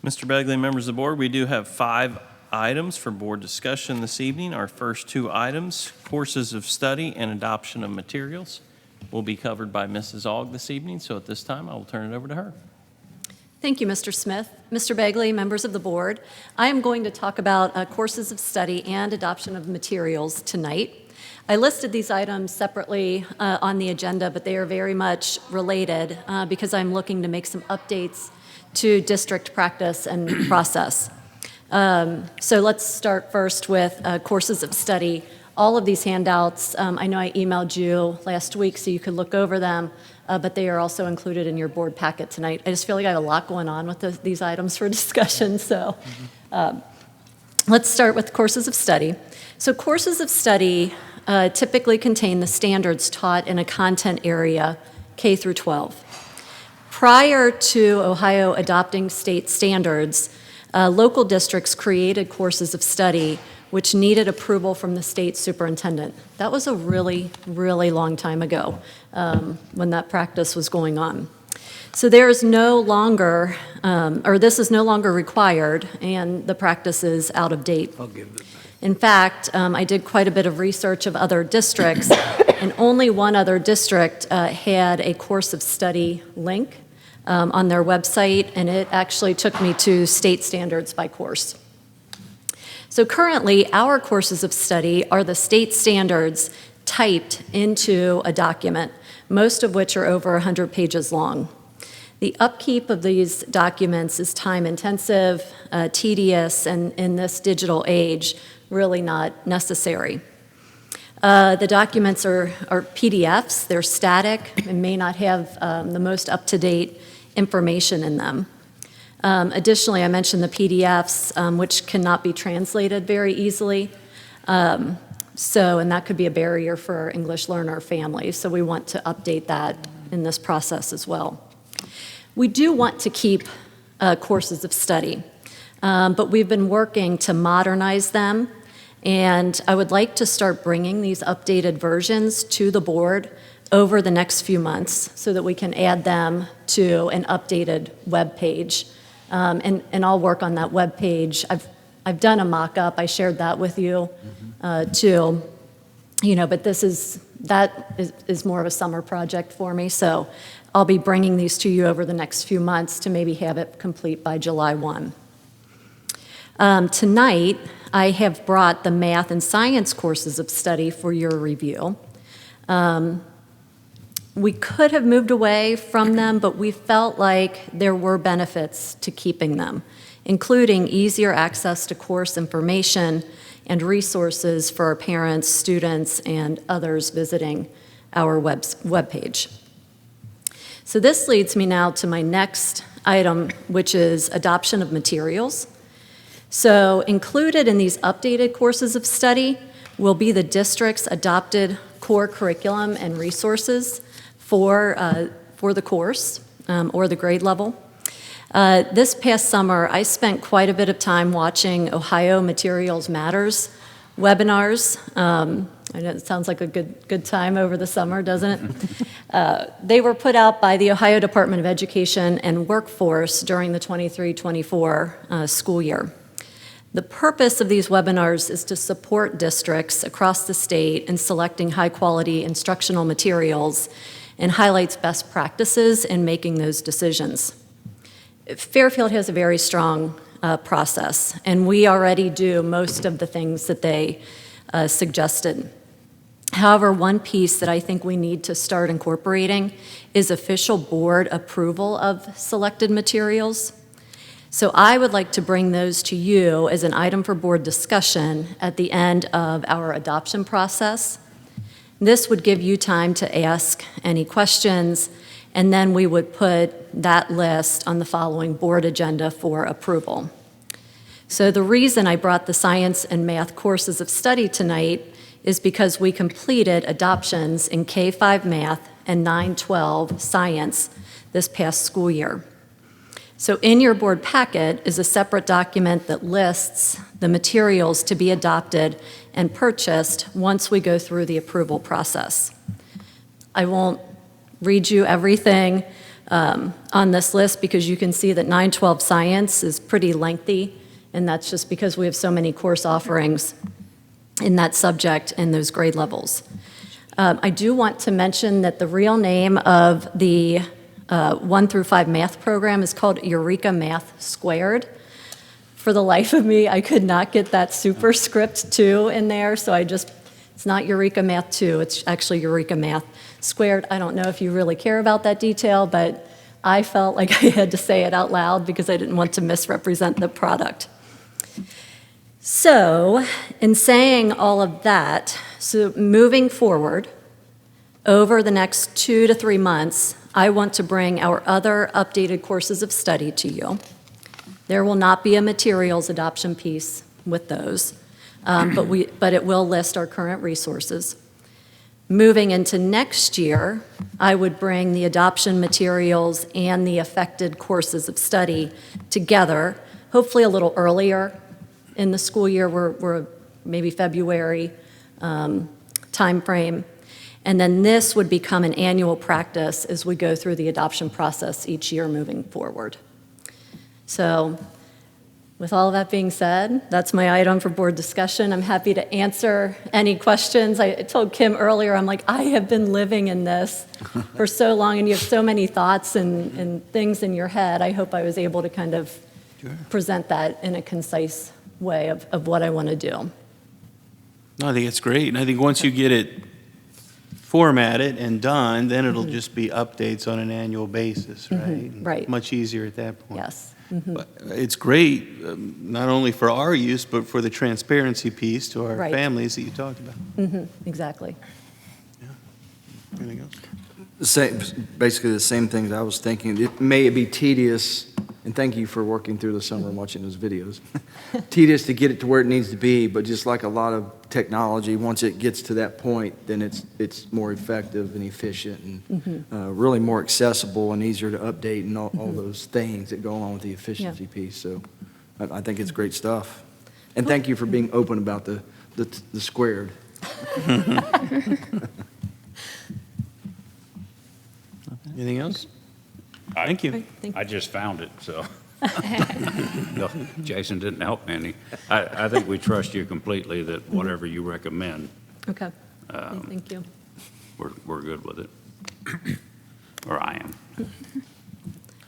Mr. Begley, members of the board, we do have 5 items for board discussion this evening. Our first 2 items, courses of study and adoption of materials, will be covered by Mrs. Aug this evening. So at this time, I will turn it over to her. Thank you, Mr. Smith. Mr. Begley, members of the board, I am going to talk about courses of study and adoption of materials tonight. I listed these items separately on the agenda, but they are very much related because I'm looking to make some updates to district practice and process. So let's start first with courses of study. All of these handouts, I know I emailed you last week so you could look over them, but they are also included in your board packet tonight. I just feel like I have a lot going on with these items for discussion, so let's start with courses of study. So courses of study typically contain the standards taught in a content area, K through 12. Prior to Ohio adopting state standards, local districts created courses of study which needed approval from the state superintendent. That was a really, really long time ago when that practice was going on. So there is no longer, or this is no longer required, and the practice is out of date. I'll give it back. In fact, I did quite a bit of research of other districts, and only one other district had a course of study link on their website, and it actually took me to state standards by course. So currently, our courses of study are the state standards typed into a document, most of which are over 100 pages long. The upkeep of these documents is time-intensive, tedious, and in this digital age, really not necessary. The documents are PDFs, they're static, and may not have the most up-to-date information in them. Additionally, I mentioned the PDFs, which cannot be translated very easily. And that could be a barrier for our English learner families, so we want to update that in this process as well. We do want to keep courses of study, but we've been working to modernize them, and I would like to start bringing these updated versions to the board over the next few months so that we can add them to an updated web page. And I'll work on that web page. I've done a mock-up. I shared that with you too. But that is more of a summer project for me. So I'll be bringing these to you over the next few months to maybe have it complete by July 1. Tonight, I have brought the math and science courses of study for your review. We could have moved away from them, but we felt like there were benefits to keeping them, including easier access to course information and resources for our parents, students, and others visiting our webpage. So this leads me now to my next item, which is adoption of materials. So included in these updated courses of study will be the district's adopted core curriculum and resources for the course or the grade level. This past summer, I spent quite a bit of time watching Ohio Materials Matters webinars. I know it sounds like a good time over the summer, doesn't it? They were put out by the Ohio Department of Education and Workforce during the 23-24 school year. The purpose of these webinars is to support districts across the state in selecting high-quality instructional materials and highlights best practices in making those decisions. Fairfield has a very strong process, and we already do most of the things that they suggested. However, one piece that I think we need to start incorporating is official board approval of selected materials. So I would like to bring those to you as an item for board discussion at the end of our adoption process. This would give you time to ask any questions, and then we would put that list on the following board agenda for approval. So the reason I brought the science and math courses of study tonight is because we completed adoptions in K-5 math and 9-12 science this past school year. So in your board packet is a separate document that lists the materials to be adopted and purchased once we go through the approval process. I won't read you everything, on this list because you can see that 912 Science is pretty lengthy, and that's just because we have so many course offerings in that subject and those grade levels. I do want to mention that the real name of the 1 through 5 math program is called Eureka Math Squared. For the life of me, I could not get that superscript 2 in there, so it's not Eureka Math 2, it's actually Eureka Math Squared. I don't know if you really care about that detail, but I felt like I had to say it out loud because I didn't want to misrepresent the product. So, in saying all of that, so moving forward, over the next 2 to 3 months, I want to bring our other updated courses of study to you. There will not be a materials adoption piece with those, but it will list our current resources. Moving into next year, I would bring the adoption materials and the affected courses of study together, hopefully a little earlier in the school year. We're maybe February timeframe. And then this would become an annual practice as we go through the adoption process each year moving forward. So with all of that being said, that's my item for board discussion. I'm happy to answer any questions. I told Kim earlier, I'm like, I have been living in this for so long, and you have so many thoughts and things in your head. I hope I was able to kind of present that in a concise way of what I want to do. No, I think it's great. And I think once you get it formatted and done, then it'll just be updates on an annual basis, right? right. Much easier at that point. Yes. But it's great, not only for our use, but for the transparency piece to our Right. families that you talked about. Exactly. Anything else? Basically the same things I was thinking. It may be tedious, and thank you for working through the summer and watching those videos. Tedious to get it to where it needs to be, but just like a lot of technology, once it gets to that point, then it's more effective and efficient and really more accessible and easier to update and all those things that go along with the efficiency piece. So I think it's great stuff. And thank you for being open about the squared. Anything else? Thank you. Thank I just found it, so. No, Jason didn't help me any. I think we trust you completely that whatever you recommend, Okay. Thank you. we're good with it. Or I am.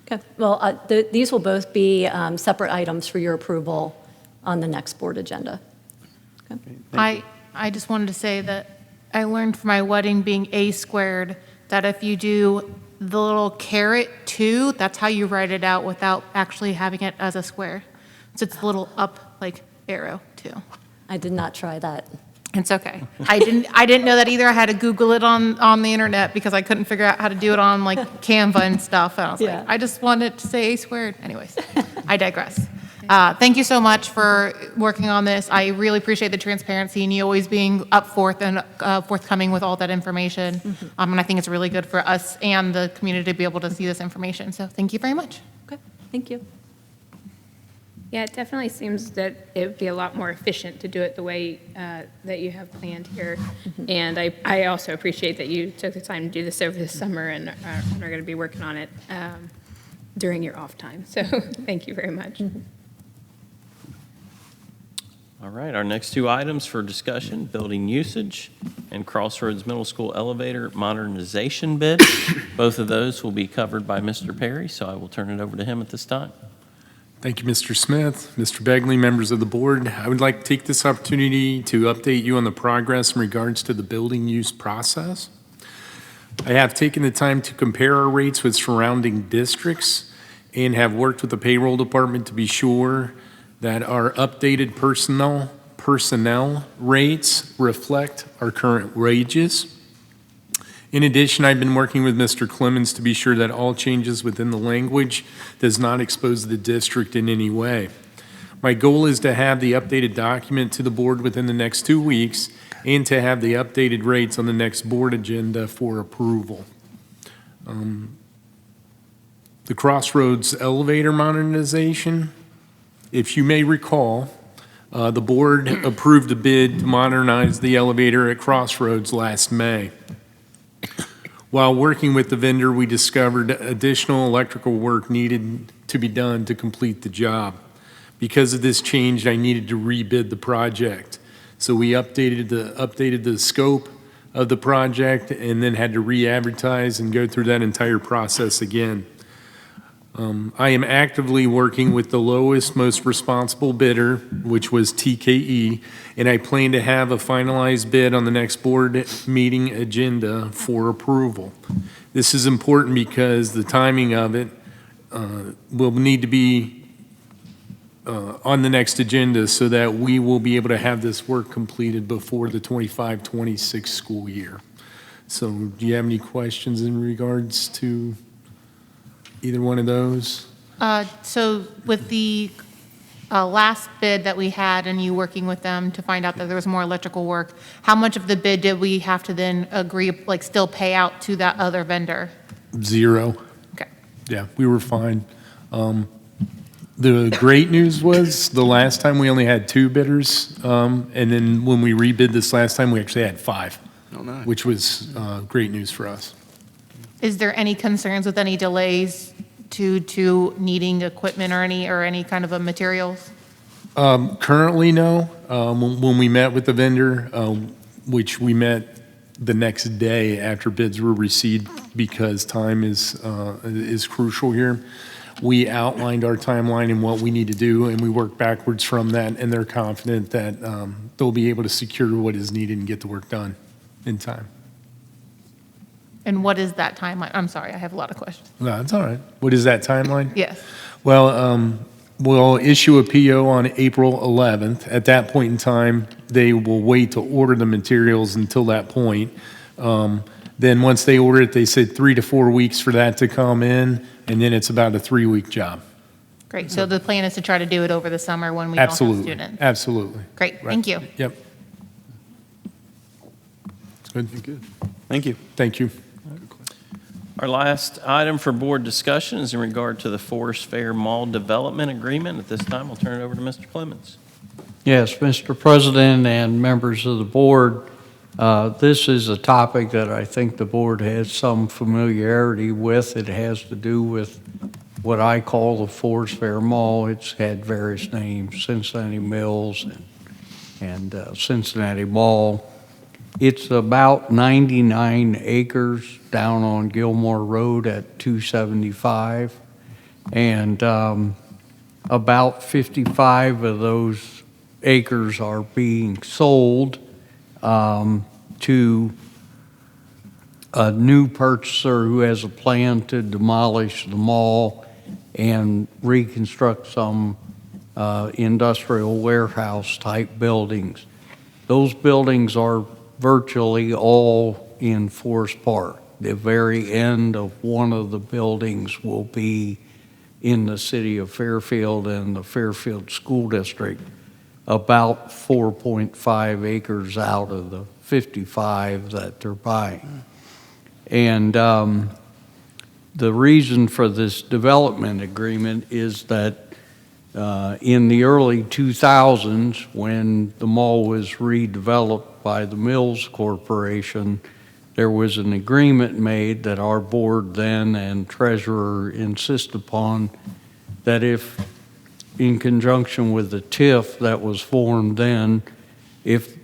Okay. Well, these will both be separate items for your approval on the next board agenda. I just wanted to say that I learned from my wedding being A squared, that if you do the little caret 2, that's how you write it out without actually having it as a square. So it's a little up, like, arrow 2. I did not try that. It's okay. I didn't know that either. I had to Google it on the internet because I couldn't figure out how to do it on, like, Canva and stuff. And I was Yeah. like, I just wanted to say A squared. Anyways, I digress. Thank you so much for working on this. I really appreciate the transparency and you always being up forth and forthcoming with all that information. And I think it's really good for us and the community to be able to see this information. So thank you very much. Okay. Thank you. Yeah, it definitely seems that it would be a lot more efficient to do it the way that you have planned here. And I also appreciate that you took the time to do this over the summer and are going to be working on it during your off time. So thank you very much. All right, our next two items for discussion, building usage and Crossroads Middle School elevator modernization bid. Both of those will be covered by Mr. Perry, so I will turn it over to him at this time. Thank you, Mr. Smith. Mr. Begley, members of the board, I would like to take this opportunity to update you on the progress in regards to the building use process. I have taken the time to compare our rates with surrounding districts and have worked with the payroll department to be sure that our updated personnel rates reflect our current wages. In addition, I've been working with Mr. Clemens to be sure that all changes within the language does not expose the district in any way. My goal is to have the updated document to the board within the next 2 weeks and to have the updated rates on the next board agenda for approval. The Crossroads elevator modernization, if you may recall, the board approved a bid to modernize the elevator at Crossroads last May. While working with the vendor, we discovered additional electrical work needed to be done to complete the job. Because of this change, I needed to rebid the project. So we updated the scope of the project and then had to re-advertise and go through that entire process again. I am actively working with the lowest, most responsible bidder, which was TKE, and I plan to have a finalized bid on the next board meeting agenda for approval. This is important because the timing of it will need to be on the next agenda so that we will be able to have this work completed before the 25-26 school year. So do you have any questions in regards to either one of those? So with the last bid that we had and you working with them to find out that there was more electrical work, how much of the bid did we have to then agree, like still pay out to that other vendor? 0. Okay. Yeah, we were fine. The great news was the last time we only had 2 bidders, and then when we rebid this last time, we actually had 5, Oh, nice. which was great news for us. Is there any concerns with any delays to needing equipment or any kind of a materials? Currently, no. When we met with the vendor, which we met the next day after bids were received because time is crucial here, we outlined our timeline and what we need to do, and we worked backwards from that, and they're confident that they'll be able to secure what is needed and get the work done in time. And what is that timeline? I'm sorry, I have a lot of questions. No, that's all right. What is that timeline? Yes. Well, we'll issue a PO on April 11th. At that point in time, they will wait to order the materials until that point. Then once they order it, they said 3 to 4 weeks for that to come in, and then it's about a 3-week job. Great. So the plan is to try to do it over the summer when we don't have Absolutely. students? Absolutely. Great, Right. thank you. Yep. Good. Thank you. Thank you. Our last item for board discussion is in regard to the Forest Fair Mall Development Agreement. At this time, I'll turn it over to Mr. Clemens. Yes, Mr. President and members of the board, this is a topic that I think the board has some familiarity with. It has to do with what I call the Forest Fair Mall. It's had various names, Cincinnati Mills and Cincinnati Mall. It's about 99 acres down on Gilmore Road at 275, and about 55 of those acres are being sold to a new purchaser who has a plan to demolish the mall and reconstruct some industrial warehouse-type buildings. Those buildings are virtually all in Forest Park. The very end of one of the buildings will be in the city of Fairfield and the Fairfield School District, about 4.5 acres out of the 55 that they're buying. And the reason for this development agreement is that in the early 2000s, when the mall was redeveloped by the Mills Corporation, there was an agreement made that our board then and treasurer insist upon that if, in conjunction with the TIF that was formed then, if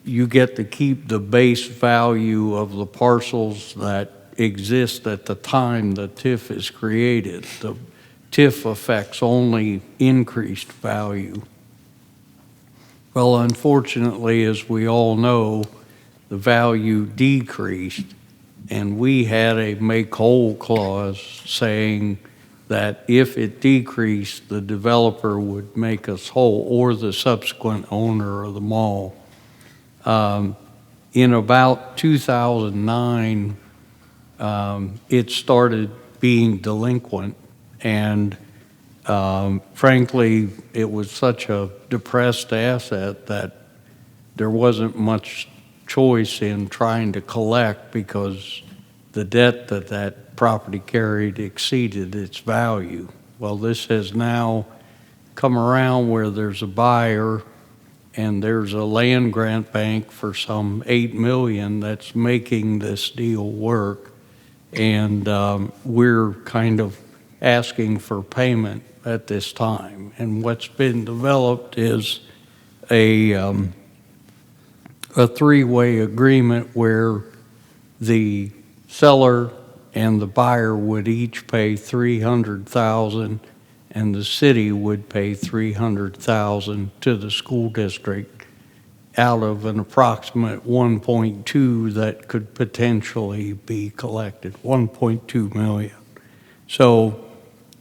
you get to keep the base value of the parcels that exist at the time the TIF is created, the TIF affects only increased value. Well, unfortunately, as we all know, the value decreased, and we had a make-whole clause saying that if it decreased, the developer would make us whole, or the subsequent owner of the mall. In about 2009, it started being delinquent, and frankly, it was such a depressed asset that there wasn't much choice in trying to collect because the debt that that property carried exceeded its value. Well, this has now come around where there's a buyer and there's a land grant bank for some $8 million that's making this deal work. and we're kind of asking for payment at this time. And what's been developed is a three-way agreement where the seller and the buyer would each pay $300,000, and the city would pay $300,000 to the school district out of an approximate 1.2 that could potentially be collected, 1.2 million. So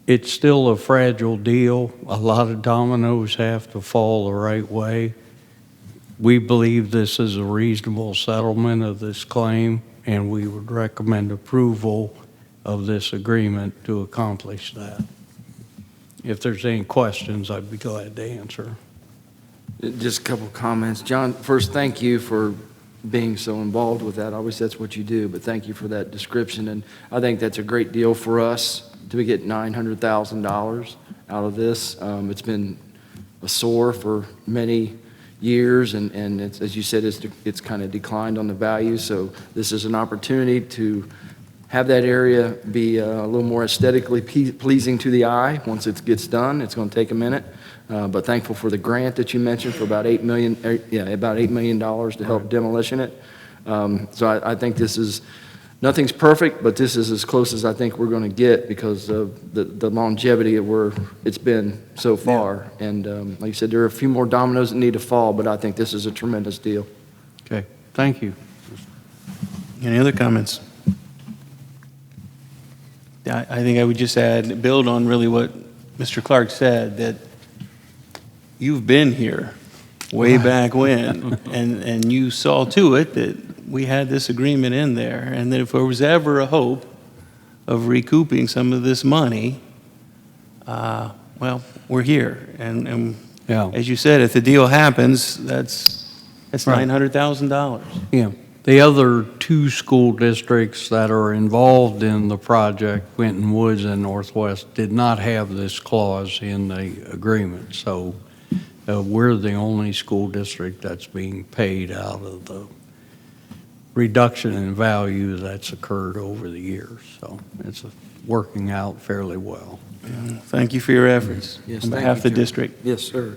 it's still a fragile deal. A lot of dominoes have to fall the right way. We believe this is a reasonable settlement of this claim, and we would recommend approval of this agreement to accomplish that. If there's any questions, I'd be glad to answer. Just a couple of comments. John, first, thank you for being so involved with that. Obviously, that's what you do, but thank you for that description. And I think that's a great deal for us to get $900,000 out of this. It's been a sore for many years, and it's, as you said, it's kind of declined on the value. So this is an opportunity to have that area be a little more aesthetically pleasing to the eye. Once it gets done, it's going to take a minute. But thankful for the grant that you mentioned for about $8 million to help demolition it. So I think this is, nothing's perfect, but this is as close as I think we're going to get because of the longevity of where it's been so far. And like you said, there are a few more dominoes that need to fall, but I think this is a tremendous deal. Okay, thank you. Any other comments? I think I would just add, build on really what Mr. Clark said, that you've been here way back when, and you saw to it that we had this agreement in there, and that if there was ever a hope of recouping some of this money, well, we're here. And Yeah. as you said, if the deal happens, that's Right. $900,000. Yeah. The other two school districts that are involved in the project, Winton Woods and Northwest, did not have this clause in the agreement. So we're the only school district that's being paid out of the reduction in value that's occurred over the years. So it's working out fairly well. Thank you for your efforts Yes, on thank behalf you, of the Joe. district. Yes, sir.